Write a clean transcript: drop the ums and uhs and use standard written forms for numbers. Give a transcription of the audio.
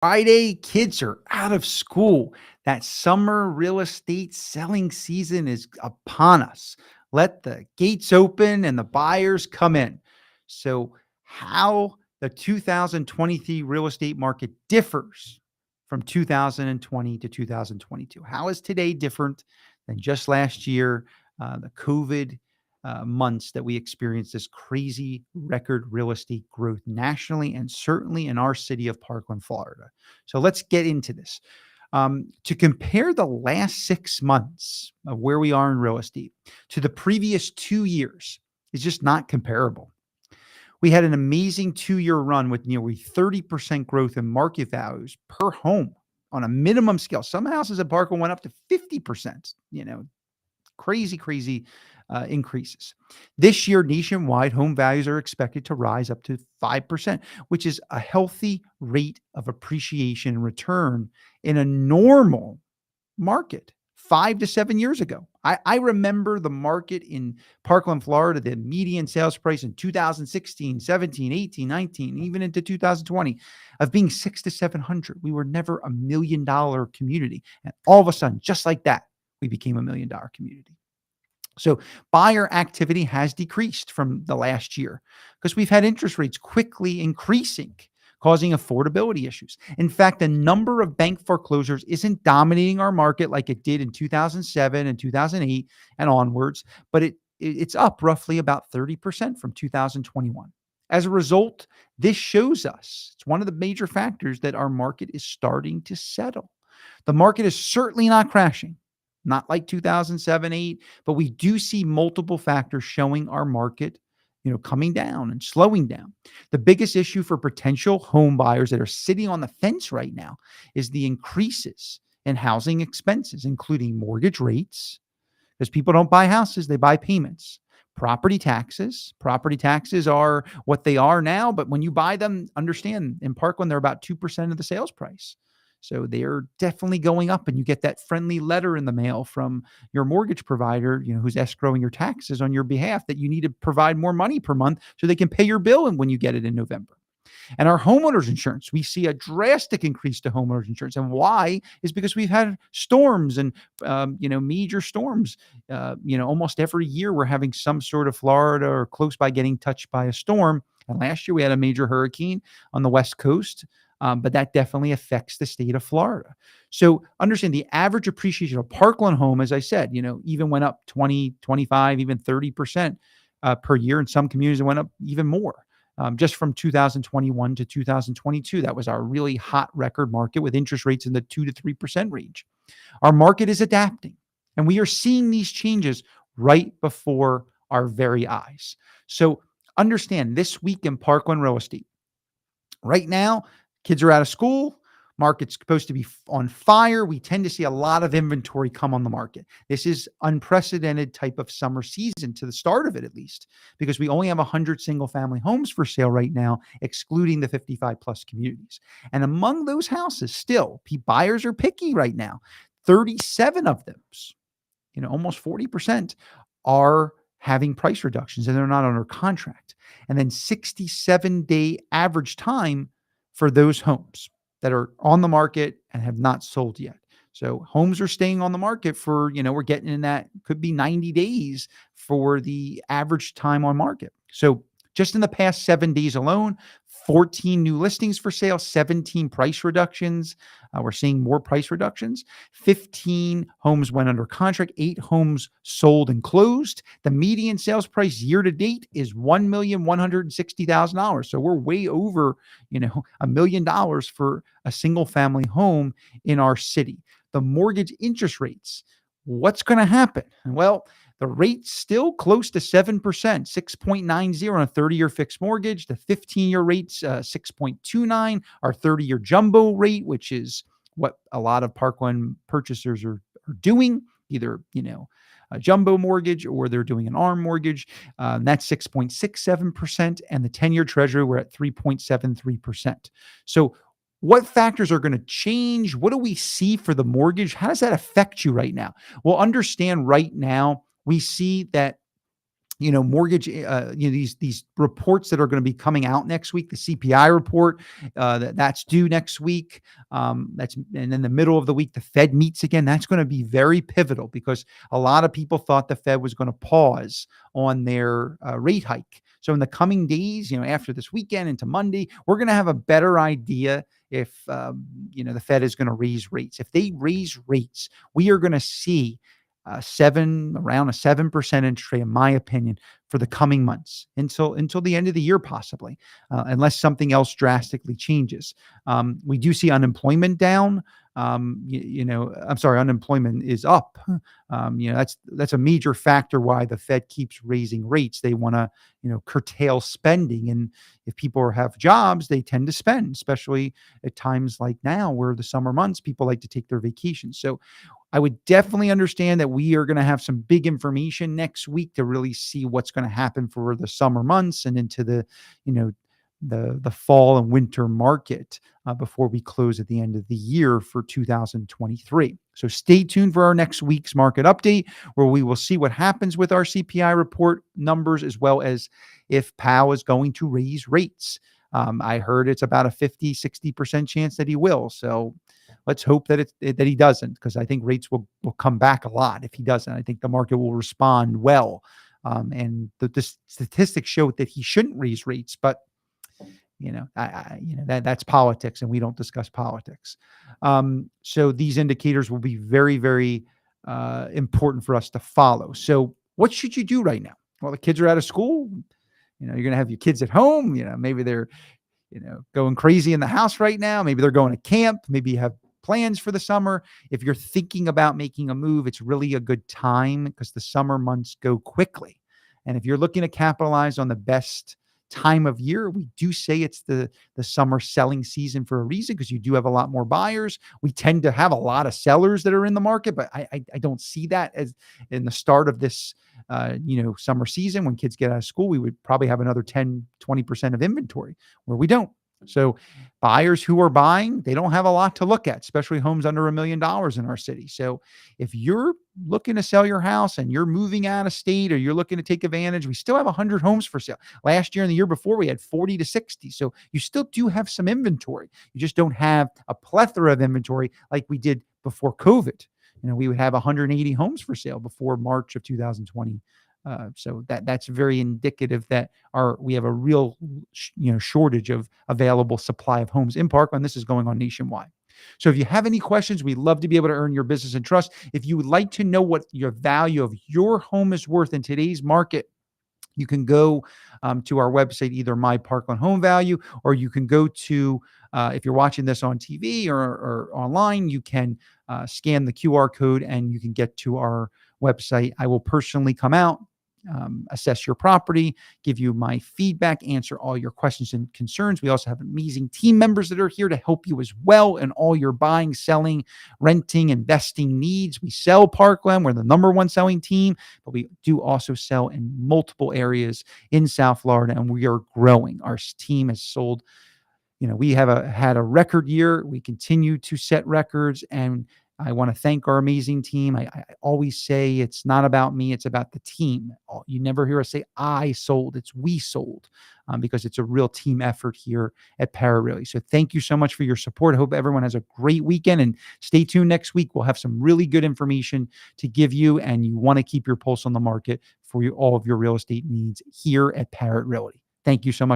Friday, kids are out of school. That summer real estate selling season is upon us. Let the gates open and the buyers come in. So, how the 2023 real estate market differs from 2020 to 2022. How is today different than just last year, the COVID months that we experienced this crazy record real estate growth nationally and certainly in our city of Parkland, Florida? So let's get into this. To compare the last 6 months of where we are in real estate to the previous 2 years is just not comparable. We had an amazing 2-year run with nearly 30% growth in market values per home on a minimum scale. Some houses in Parkland went up to 50%, crazy increases. This year, nationwide, home values are expected to rise up to 5%, which is a healthy rate of appreciation and return in a normal market 5 to 7 years ago. I remember the market in Parkland, Florida, the median sales price in 2016, 17, 18, 19, even into 2020 of being 6 to 700. We were never $1 million community. And all of a sudden, just like that, we became $1 million community. So buyer activity has decreased from the last year because we've had interest rates quickly increasing, causing affordability issues. In fact, the number of bank foreclosures isn't dominating our market like it did in 2007 and 2008 and onwards, but it's up roughly about 30% from 2021. As a result, this shows us, it's one of the major factors that our market is starting to settle. The market is certainly not crashing, not like 2007, 8, but we do see multiple factors showing our market, coming down and slowing down. The biggest issue for potential home buyers that are sitting on the fence right now is the increases in housing expenses, including mortgage rates, because people don't buy houses, they buy payments. Property taxes. Property taxes are what they are now, but when you buy them, understand in Parkland, they're about 2% of the sales price. So they're definitely going up, and you get that friendly letter in the mail from your mortgage provider, who's escrowing your taxes on your behalf, that you need to provide more money per month so they can pay your bill and when you get it in November. And our homeowners insurance, we see a drastic increase to homeowners insurance. And why is because we've had storms and, major storms. Almost every year we're having some sort of Florida or close by getting touched by a storm. And last year we had a major hurricane on the West Coast. But that definitely affects the state of Florida. So understand the average appreciation of Parkland home, as I said, even went up 20, 25, even 30% per year. In some communities, it went up even more. Just from 2021 to 2022, that was our really hot record market with interest rates in the 2 to 3% range. Our market is adapting, and we are seeing these changes right before our very eyes. So understand this week in Parkland real estate. Right now, kids are out of school. Market's supposed to be on fire. We tend to see a lot of inventory come on the market. This is unprecedented type of summer season to the start of it, at least, because we only have 100 single family homes for sale right now, excluding the 55 plus communities. And among those houses, still, buyers are picky right now. 37 of them, almost 40% are having price reductions and they're not under contract. And then 67-day average time for those homes that are on the market and have not sold yet. So homes are staying on the market for, we're getting in that, could be 90 days for the average time on market. So just in the past 7 days alone, 14 new listings for sale, 17 price reductions. We're seeing more price reductions. 15 homes went under contract, 8 homes sold and closed. The median sales price year to date is $1,160,000. So we're way over, $1 million for a single family home in our city. The mortgage interest rates, what's going to happen? Well, the rate's still close to 7%, 6.90 on a 30-year fixed mortgage. The 15-year rate's 6.29. Our 30-year jumbo rate, which is what a lot of Parkland purchasers are doing, either, a jumbo mortgage or they're doing an ARM mortgage. That's 6.67%. And the 10-year treasury, we're at 3.73%. So what factors are going to change? What do we see for the mortgage? How does that affect you right now? Well, understand right now, we see that mortgage, these reports that are going to be coming out next week, the CPI report, that's due next week. And in the middle of the week, the Fed meets again. That's going to be very pivotal because a lot of people thought the Fed was going to pause on their rate hike. So in the coming days, after this weekend into Monday, we're going to have a better idea if, the Fed is going to raise rates. If they raise rates, we are going to see around a 7% interest rate, in my opinion, for the coming months until the end of the year, possibly, unless something else drastically changes. We do see unemployment down. I'm sorry, unemployment is up. That's a major factor why the Fed keeps raising rates. They want to, curtail spending, and if people have jobs, they tend to spend, especially at times like now, where the summer months, people like to take their vacations. So I would definitely understand that we are going to have some big information next week to really see what's going to happen for the summer months and into the fall and winter market before we close at the end of the year for 2023. So stay tuned for our next week's market update, where we will see what happens with our CPI report numbers, as well as if Powell is going to raise rates. I heard it's about a 50-60% chance that he will. So let's hope that he doesn't, because I think rates will come back a lot if he doesn't. I think the market will respond well. And the statistics show that he shouldn't raise rates, but that's politics, and we don't discuss politics. So these indicators will be very, very important for us to follow. So what should you do right now? Well, the kids are out of school. You're going to have your kids at home. Maybe they're, going crazy in the house right now. Maybe they're going to camp. Maybe you have plans for the summer. If you're thinking about making a move, it's really a good time because the summer months go quickly. And if you're looking to capitalize on the best time of year, we do say it's the summer selling season for a reason, because you do have a lot more buyers. We tend to have a lot of sellers that are in the market, but I don't see that as in the start of this summer season. When kids get out of school, we would probably have another 10-20% of inventory, where we don't. So buyers who are buying, they don't have a lot to look at, especially homes under $1 million in our city. So if you're looking to sell your house and you're moving out of state, or you're looking to take advantage, we still have 100 homes for sale. Last year and the year before, we had 40 to 60. So you still do have some inventory. You just don't have a plethora of inventory like we did before COVID. We would have 180 homes for sale before March of 2020. So that's very indicative that we have a real shortage of available supply of homes in Parkland. This is going on nationwide. So if you have any questions, we'd love to be able to earn your business and trust. If you would like to know what your value of your home is worth in today's market, you can go to our website, either My Parkland Home Value, or you can go to, if you're watching this on TV or online, you can scan the QR code and you can get to our website. I will personally come out, assess your property, give you my feedback, answer all your questions and concerns. We also have amazing team members that are here to help you as well in all your buying, selling, renting, investing needs. We sell Parkland. We're the number one selling team, but we do also sell in multiple areas in South Florida, and we are growing. Our team has sold, we have had a record year. We continue to set records, and I want to thank our amazing team. I always say it's not about me, it's about the team. You never hear us say I sold, it's we sold, because it's a real team effort here at Parrot Realty. So thank you so much for your support. I hope everyone has a great weekend, and stay tuned next week. We'll have some really good information to give you, and you want to keep your pulse on the market for all of your real estate needs here at Parrot Realty. Thank you so much.